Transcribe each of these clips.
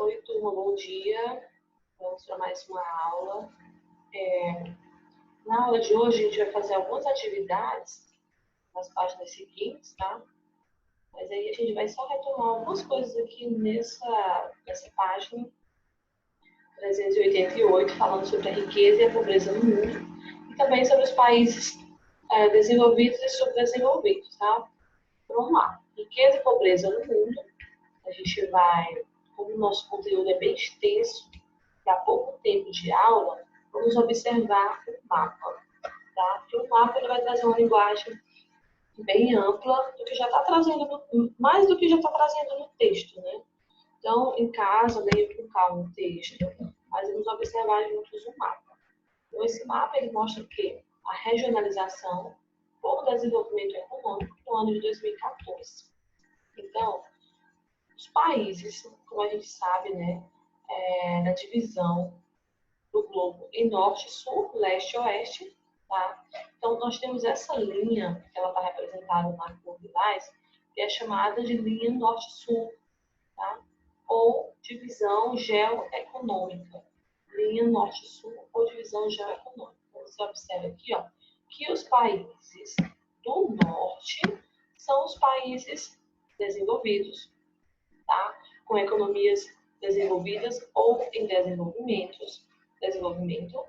Oi, turma, bom dia. Vamos para mais uma aula. Na aula de hoje, a gente vai fazer algumas atividades nas páginas seguintes, tá? Mas aí a gente vai só retomar algumas coisas aqui nessa página 388, falando sobre a riqueza e a pobreza no mundo, e também sobre os países desenvolvidos e subdesenvolvidos, tá? Então, vamos lá. Riqueza e pobreza no mundo. A gente vai, como o nosso conteúdo é bem extenso, e há pouco tempo de aula, vamos observar o mapa, tá? Porque o mapa ele vai trazer uma linguagem bem ampla, do que já está trazendo, mais do que já está trazendo no texto, né? Então, em casa, leia com calma o texto, mas vamos observar juntos o mapa. Então, esse mapa ele mostra que a regionalização por desenvolvimento econômico no ano de 2014. Então, os países, como a gente sabe, né, na divisão do globo em norte, sul, leste e oeste, tá? Então, nós temos essa linha, que ela está representada na cor lilás, que é chamada de linha norte-sul, tá? Ou divisão geoeconômica. Linha norte-sul ou divisão geoeconômica. Então, você observa aqui, ó, que os países do norte são os países desenvolvidos, tá? Com economias desenvolvidas ou em desenvolvimento,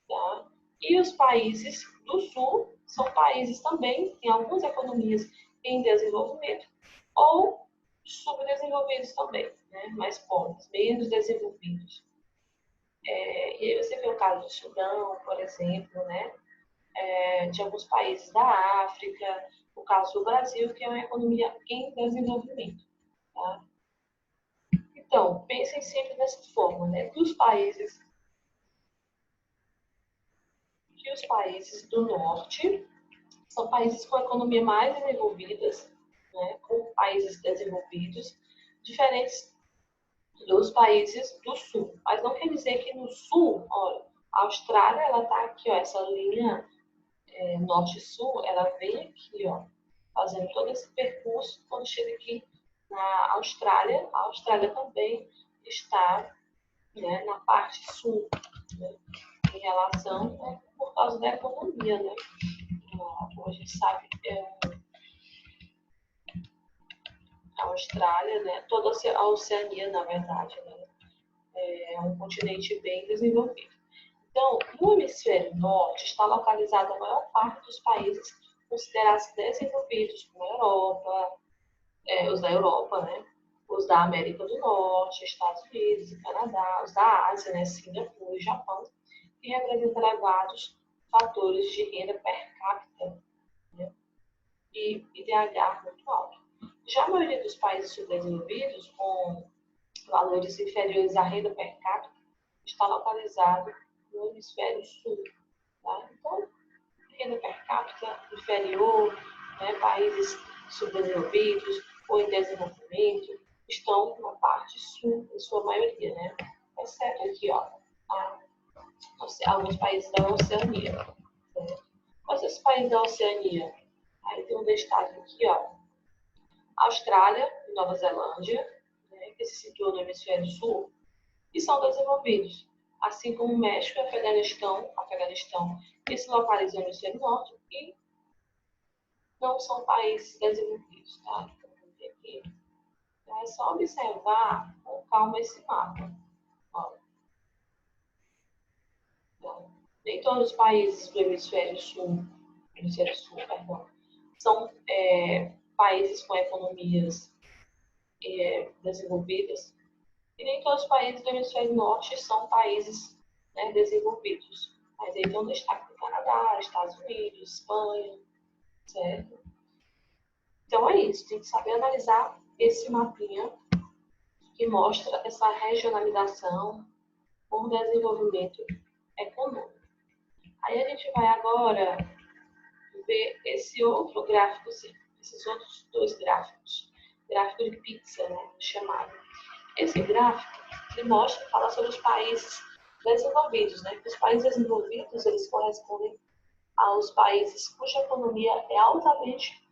tá? E os países do sul são países também, tem algumas economias em desenvolvimento ou subdesenvolvidos também, né? Mais pobres, menos desenvolvidos. E aí você vê o caso do Sudão, por exemplo, né? De alguns países da África, o caso do Brasil, que é uma economia em desenvolvimento, tá? Então, pensem sempre dessa forma, né? Que os países do norte são países com economia mais desenvolvidas, né? Com países desenvolvidos, diferentes dos países do sul. Mas não quer dizer que no sul, olha, a Austrália, ela tá aqui, ó, essa linha norte-sul, ela vem aqui, ó, fazendo todo esse percurso. Quando chega aqui na Austrália, a Austrália também está, né, na parte sul, né, em relação, né, por causa da economia, né? Como a gente sabe, a Austrália, né, toda a Oceania, na verdade, né, é um continente bem desenvolvido. Então, no hemisfério norte está localizada a maior parte dos países considerados desenvolvidos, como a Europa, os da Europa, né? Os da América do Norte, Estados Unidos e Canadá, os da Ásia, né? Singapura e Japão, que representam elevados fatores de renda per capita, né? E IDH muito alto. Já a maioria dos países subdesenvolvidos, com valores inferiores à renda per capita, está localizado no hemisfério sul. Tá? Então, renda per capita inferior, né, países subdesenvolvidos ou em desenvolvimento, estão na parte sul, em sua maioria, né? Exceto aqui, ó, alguns países da Oceania. Né? Mas esses países da Oceania, aí tem um destaque aqui, ó, Austrália e Nova Zelândia, né, que se situam no hemisfério sul, e são desenvolvidos, assim como México e Afeganistão, que se localizam no hemisfério norte e não são países desenvolvidos, tá? Então, é só observar com calma esse mapa. Ó. Então, nem todos os países do hemisfério sul, perdão, são países com economias desenvolvidas, e nem todos os países do hemisfério norte são países, né, desenvolvidos. Mas aí tem um destaque do Canadá, Estados Unidos, Espanha, certo? Então é isso, tem que saber analisar esse mapinha que mostra essa regionalização por desenvolvimento econômico. Aí a gente vai agora ver esse outro gráfico, esses outros dois gráficos, gráfico de pizza, né, chamado. Esse gráfico ele mostra, fala sobre os países desenvolvidos, né? Os países desenvolvidos eles correspondem aos países cuja economia é altamente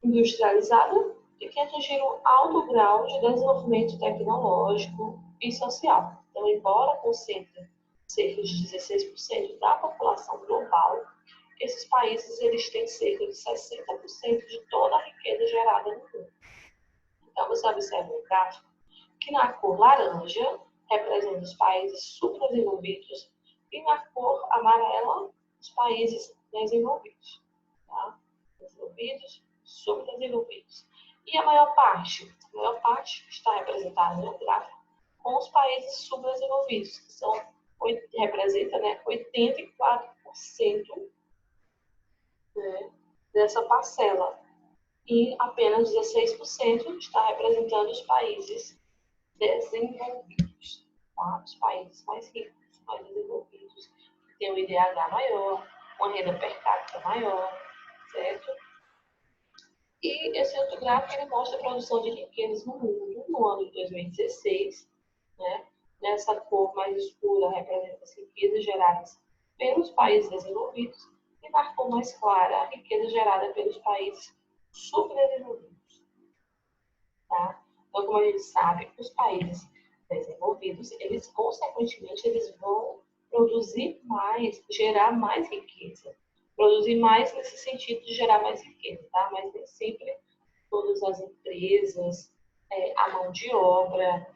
industrializada e que atingiram alto grau de desenvolvimento tecnológico e social. Então, embora concentrem cerca de 16% da população global, esses países eles têm cerca de 60% de toda a riqueza gerada no mundo. Então, você observa no gráfico que na cor laranja representa os países subdesenvolvidos e na cor amarela os países desenvolvidos. Tá? Desenvolvidos, subdesenvolvidos. E a maior parte está representada no gráfico com os países subdesenvolvidos, que representa, né, 84%, né, dessa parcela. E apenas 16% está representando os países desenvolvidos, tá? Os países mais ricos, mais desenvolvidos, que têm um IDH maior, uma renda per capita maior, certo? E esse outro gráfico ele mostra a produção de riquezas no mundo no ano de 2016, né? Nessa cor mais escura representa as riquezas geradas pelos países desenvolvidos e na cor mais clara a riqueza gerada pelos países subdesenvolvidos, tá? Então, como a gente sabe, os países desenvolvidos, eles consequentemente eles vão produzir mais, gerar mais riqueza. Produzir mais nesse sentido de gerar mais riqueza, tá? Mas nem sempre todas as empresas, a mão de obra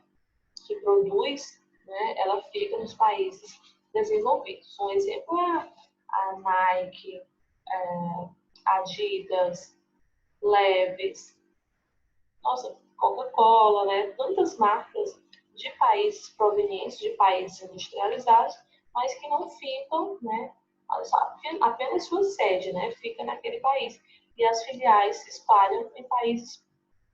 que produz, né, ela fica nos países desenvolvidos. Um exemplo é a Nike, Adidas, Levi's, nossa, Coca-Cola, né? Tantas marcas de países provenientes de países industrializados, mas que não ficam, né? Apenas sua sede, né? Fica naquele país. E as filiais se espalham em países,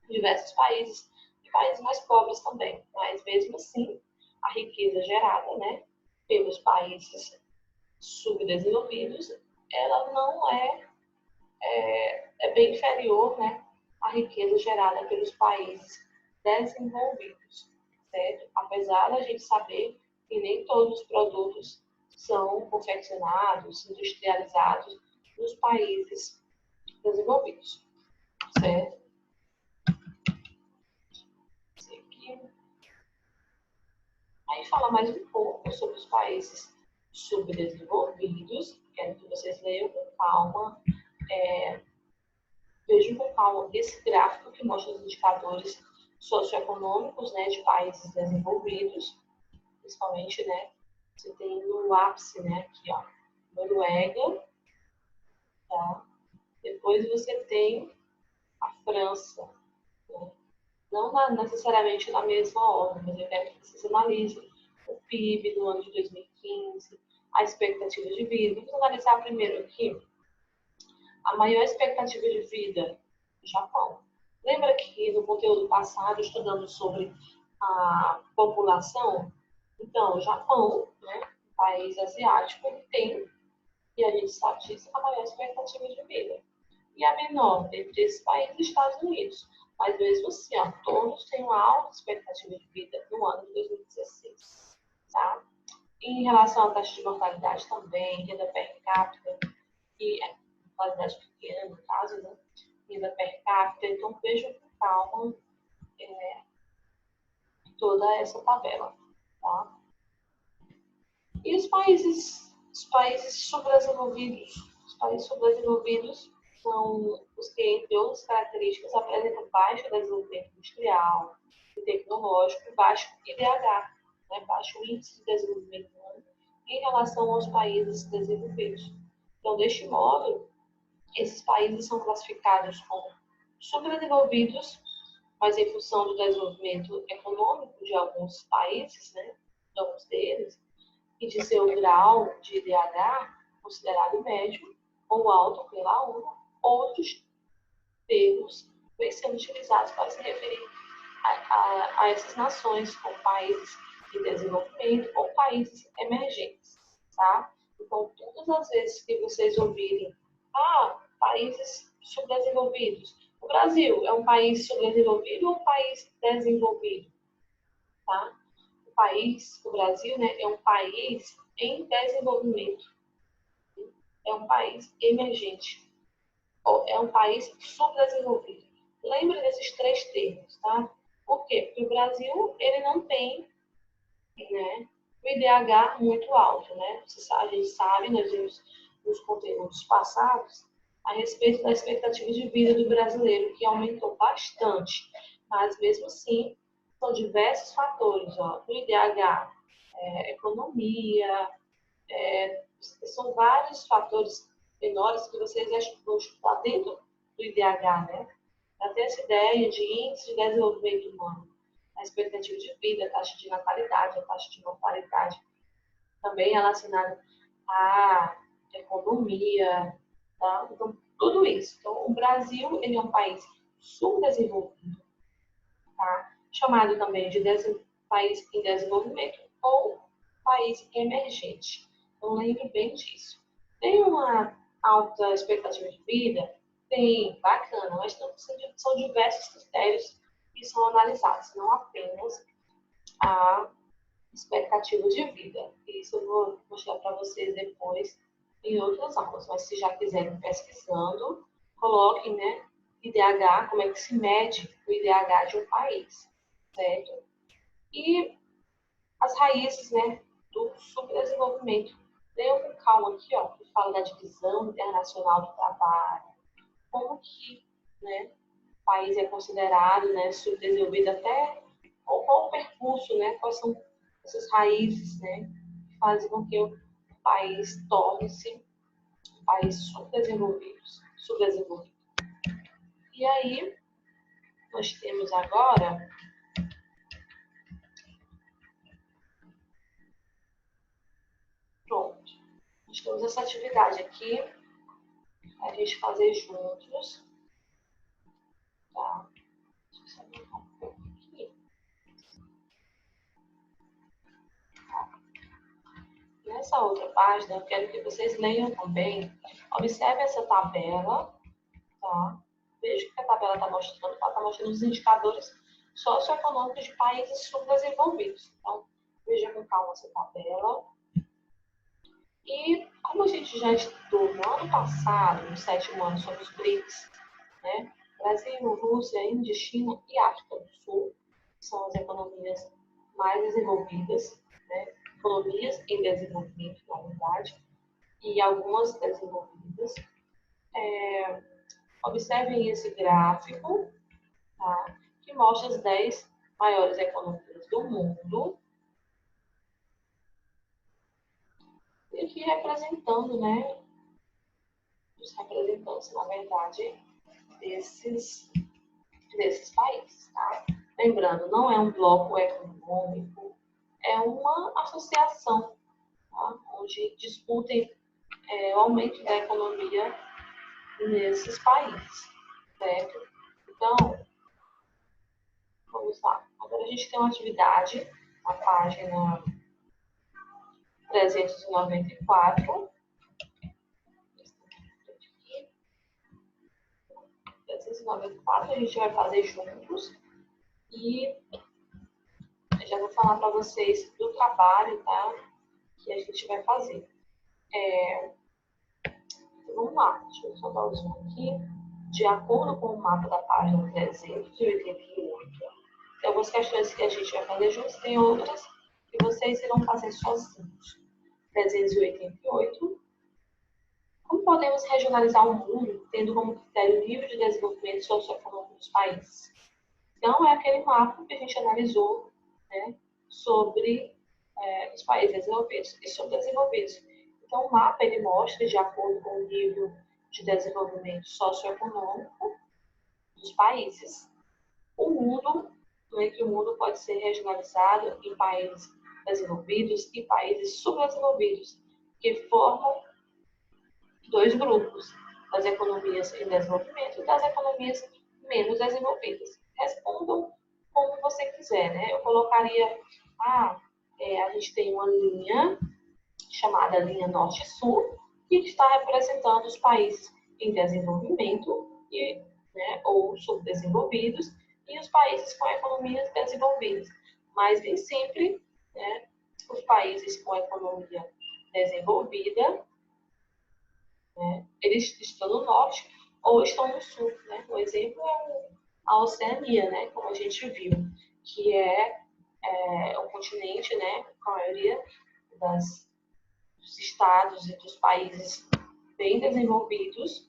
diversos países, e países mais pobres também. Mas mesmo assim, a riqueza gerada, né? Pelos países subdesenvolvidos, ela não é bem inferior, né, à riqueza gerada pelos países desenvolvidos, certo? Apesar da gente saber que nem todos os produtos são confeccionados, industrializados nos países desenvolvidos, certo? Aí fala mais um pouco sobre os países subdesenvolvidos, quero que vocês leiam com calma, vejam com calma esse gráfico que mostra os indicadores socioeconômicos, né, de países desenvolvidos, principalmente, né, você tem no ápice, né, aqui, ó, Noruega, tá? Depois você tem a França, né? Não necessariamente na mesma ordem, mas eu quero que vocês analisem o PIB do ano de 2015, a expectativa de vida. Vamos analisar primeiro aqui a maior expectativa de vida do Japão. Lembra que no conteúdo passado estudamos sobre a população? Então, o Japão, né, um país asiático, ele tem, e a gente sabe disso, a maior expectativa de vida. E a menor entre esses países, os Estados Unidos. Mas mesmo assim, ó, todos têm uma alta expectativa de vida no ano de 2016. Tá? Em relação à taxa de mortalidade também, renda per capita, e mortalidade pequena, no caso, né? Renda per capita, então vejam com calma toda essa tabela. Tá? E os países subdesenvolvidos, são os que, entre outras características, apresentam baixo desenvolvimento industrial e tecnológico e baixo IDH, né, baixo índice de desenvolvimento humano, em relação aos países desenvolvidos. Então, deste modo, esses países são classificados como subdesenvolvidos, mas em função do desenvolvimento econômico de alguns países, né, de alguns deles, e de seu grau de IDH considerado médio ou alto pela ONU, outros termos vêm sendo utilizados para se referir a essas nações, como países de desenvolvimento ou países emergentes, tá? Então, todas as vezes que vocês ouvirem, países subdesenvolvidos, o Brasil é um país subdesenvolvido ou um país desenvolvido, tá? O Brasil, né, é um país em desenvolvimento, é um país emergente, ou é um país subdesenvolvido. lembre desses três termos, tá? Por quê? Porque o Brasil, ele não tem, né, o IDH muito alto, né? A gente sabe, nós vimos nos conteúdos passados, a respeito da expectativa de vida do brasileiro, que aumentou bastante. Mas, mesmo assim, são diversos fatores, ó, o IDH, economia, são vários fatores menores que vocês vão estudar dentro do IDH, né? Para ter essa ideia de índice de desenvolvimento humano, a expectativa de vida, a taxa de natalidade, a taxa de mortalidade, também relacionada à economia, tá? Então, tudo isso. Então, o Brasil, ele é um país subdesenvolvido, tá? Chamado também de país em desenvolvimento ou país emergente. Então, lembre bem disso. Tem uma alta expectativa de vida? Tem, bacana, mas são diversos critérios que são analisados, não apenas a expectativa de vida. Isso eu vou mostrar para vocês depois em outras aulas, mas se já quiserem pesquisando, coloquem, né, IDH, como é que se mede o IDH de um país, certo? E as raízes, né, do subdesenvolvimento. Leiam com calma aqui, ó, que fala da divisão internacional do trabalho, como que, né, o país é considerado, né, subdesenvolvido até qual o percurso, né, quais são essas raízes, né, que fazem com que o país torne-se um país subdesenvolvido. E aí, nós temos agora, pronto, nós temos essa atividade aqui, a gente fazer juntos, tá? Deixa eu só botar um pouco aqui. Nessa outra página, eu quero que vocês leiam também, observe essa tabela, tá? Veja o que a tabela está mostrando. Ela está mostrando os indicadores socioeconômicos de países subdesenvolvidos. Então, veja com calma essa tabela. E como a gente já estudou no ano passado, no 7º ano, sobre os BRICS, né? Brasil, Rússia, Índia, China e África do Sul, que são as economias mais desenvolvidas, né? Economias em desenvolvimento, na verdade, e algumas desenvolvidas. Observem esse gráfico, tá? Que mostra as 10 maiores economias do mundo. E aqui representando, né? Os representantes, na verdade, desses países, tá? Lembrando, não é um bloco econômico, é uma associação, tá? Onde discutem o aumento da economia nesses países, certo? Então, vamos lá. Agora a gente tem uma atividade na página 394. 394 a gente vai fazer juntos. E eu já vou falar para vocês do trabalho, tá? Que a gente vai fazer. Então, vamos lá. Deixa eu só dar o zoom aqui. De acordo com o mapa da página 388, tem algumas questões que a gente vai fazer juntos, tem outras que vocês irão fazer sozinhos. 388. Como podemos regionalizar o mundo, tendo como critério o nível de desenvolvimento socioeconômico dos países? Então, é aquele mapa que a gente analisou, né, sobre os países desenvolvidos e subdesenvolvidos. Então, o mapa ele mostra, de acordo com o nível de desenvolvimento socioeconômico dos países, o mundo, que o mundo pode ser regionalizado em países desenvolvidos e países subdesenvolvidos, que formam dois grupos, das economias em desenvolvimento e das economias menos desenvolvidas. Respondam como você quiser, né? Eu colocaria, a gente tem uma linha chamada linha Norte-Sul, que está representando os países em desenvolvimento e, né, ou subdesenvolvidos e os países com economias desenvolvidas. Mas nem sempre, né, os países com economia desenvolvida, né, eles estão no norte ou estão no sul. Né? Um exemplo é a Oceania, né? Como a gente viu, que é o continente, né? Com a maioria dos estados e dos países bem desenvolvidos,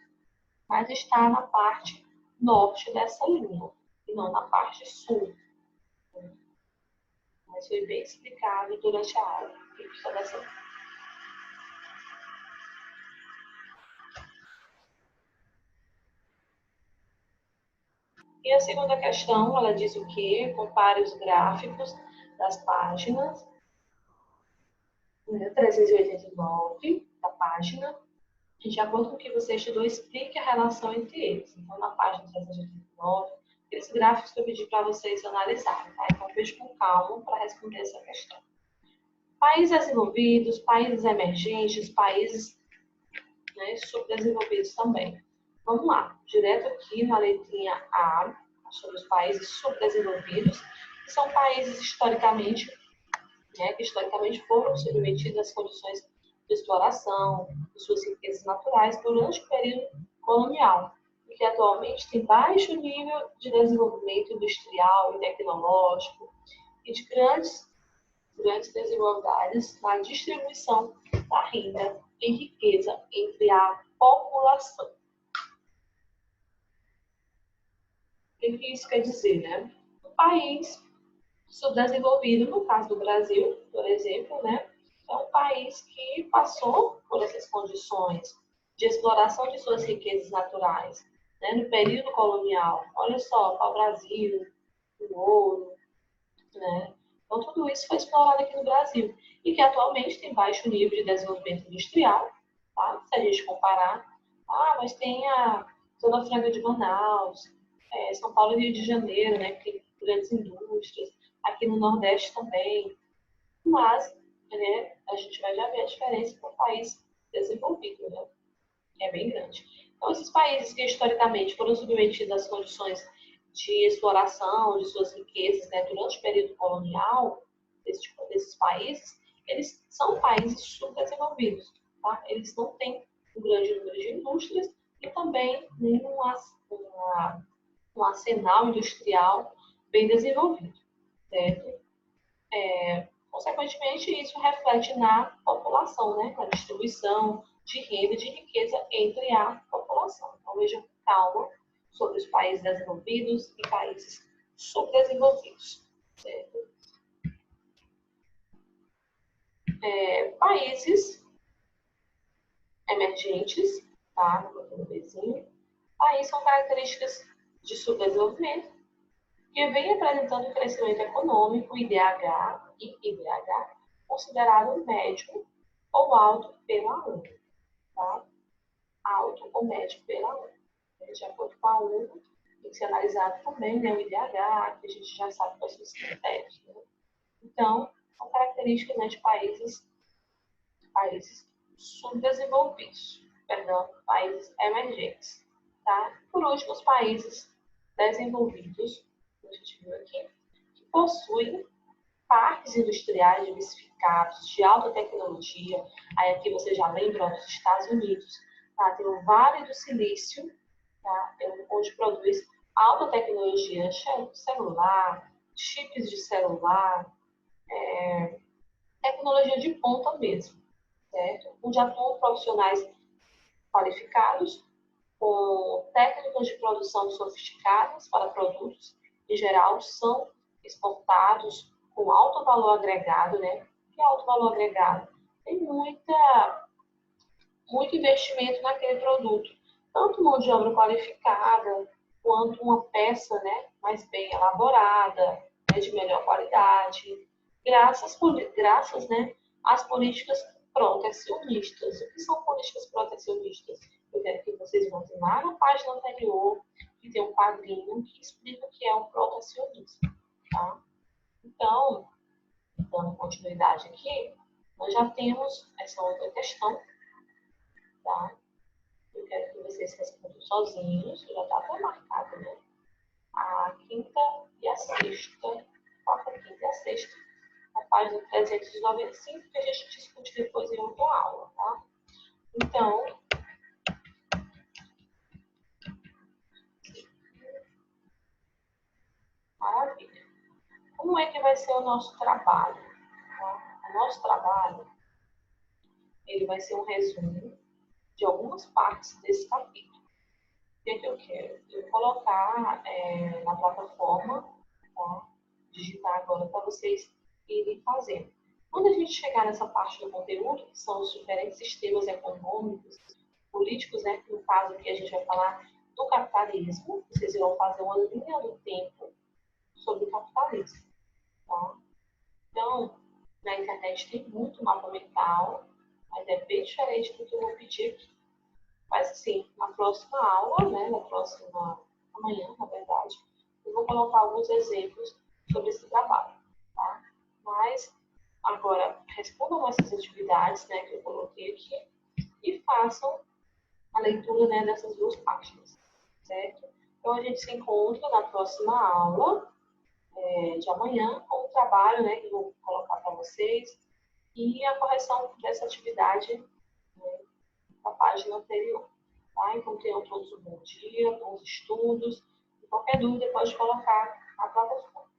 mas está na parte norte dessa linha, e não na parte sul. Mas foi bem explicado durante a aula. E a segunda questão, ela diz o quê? Compare os gráficos das páginas 389 da página, e de acordo com o que você estudou, explique a relação entre eles. Então, na página 389, esses gráficos que eu pedi para vocês analisarem, tá? Então, veja com calma para responder essa questão. Países desenvolvidos, países emergentes, países, né, subdesenvolvidos também. Vamos lá, direto aqui na letrinha A, sobre os países subdesenvolvidos, que são países historicamente, né, que historicamente foram submetidos às condições de exploração de suas riquezas naturais durante o período colonial, e que atualmente tem baixo nível de desenvolvimento industrial e tecnológico e de grandes desigualdades na distribuição da renda e riqueza entre a população. O que isso quer dizer, né? Um país subdesenvolvido, no caso do Brasil, por exemplo, né, é um país que passou por essas condições de exploração de suas riquezas naturais, né, no período colonial. Olha só, o Brasil, o ouro, né? Então, tudo isso foi explorado aqui no Brasil e que atualmente tem baixo nível de desenvolvimento industrial, tá? Se a gente comparar, mas tem a Zona Franca de Manaus, São Paulo e Rio de Janeiro, né, que tem grandes indústrias, aqui no Nordeste também, mas, né, a gente vai já ver a diferença para o país desenvolvido, né? É bem grande. Então, esses países que historicamente foram submetidos às condições de exploração de suas riquezas, né, durante o período colonial desses países, eles são países subdesenvolvidos, tá? Eles não têm um grande número de indústrias e também nenhum um arsenal industrial bem desenvolvido, certo? Consequentemente, isso reflete na população, né? Na distribuição de renda e de riqueza entre a população. Então, veja com calma sobre os países desenvolvidos e países subdesenvolvidos. Certo? Países emergentes, tá? No bezinho. Países com características de subdesenvolvimento que vem apresentando um crescimento econômico, IDH e IDH, considerado médio ou alto pela ONU. Tá? Alto ou médio pela ONU. De acordo com a ONU, tem que ser analisado também, né, o IDH, que a gente já sabe quais são os critérios. Né? Então, são características, né, de países subdesenvolvidos, países emergentes. Tá? Por último, os países desenvolvidos, que a gente viu aqui, que possuem parques industriais diversificados de alta tecnologia. Aí aqui você já lembra dos Estados Unidos, tá? Tem o Vale do Silício, tá? Onde produz alta tecnologia, celular, chips de celular, tecnologia de ponta mesmo, certo? Onde atuam profissionais qualificados, com técnicas de produção sofisticadas para produtos, em geral, são exportados com alto valor agregado, né? Que é alto valor agregado? Tem muito investimento naquele produto, tanto mão de obra qualificada, quanto uma peça, né, mais bem elaborada, né, de melhor qualidade, graças, né, às políticas protecionistas. O que são políticas protecionistas? Eu quero que vocês voltem lá na página anterior, que tem um quadrinho que explica o que é um protecionismo. Tá? Então, dando continuidade aqui, nós já temos essa outra questão. Tá? Eu quero que vocês respondam sozinhos, já está até marcado, né? A quinta e a sexta, quarta, quinta e a sexta, na página 395, que a gente discute depois em outra aula, tá? Então, Como é que vai ser o nosso trabalho? Tá? O nosso trabalho, ele vai ser um resumo de algumas partes desse capítulo. O que é que eu quero? Eu colocar na plataforma, tá? Digitar agora para vocês irem fazendo. Quando a gente chegar nessa parte do conteúdo, que são os diferentes sistemas econômicos, políticos, né? No caso aqui a gente vai falar do capitalismo, vocês irão fazer uma linha do tempo sobre o capitalismo, tá? Então, na internet tem muito mapa mental, mas é bem diferente do que eu vou pedir aqui. Mas, assim, na próxima aula, né, amanhã, na verdade, eu vou colocar alguns exemplos sobre esse trabalho, tá? Mas, agora, respondam essas atividades, né, que eu coloquei aqui e façam a leitura, né, dessas duas páginas, certo? Então, a gente se encontra na próxima aula de amanhã com o trabalho, né, que eu vou colocar para vocês e a correção dessa atividade, né, da página anterior. Tá? Então, tenham todos um bom dia, bons estudos. E qualquer dúvida pode colocar na plataforma.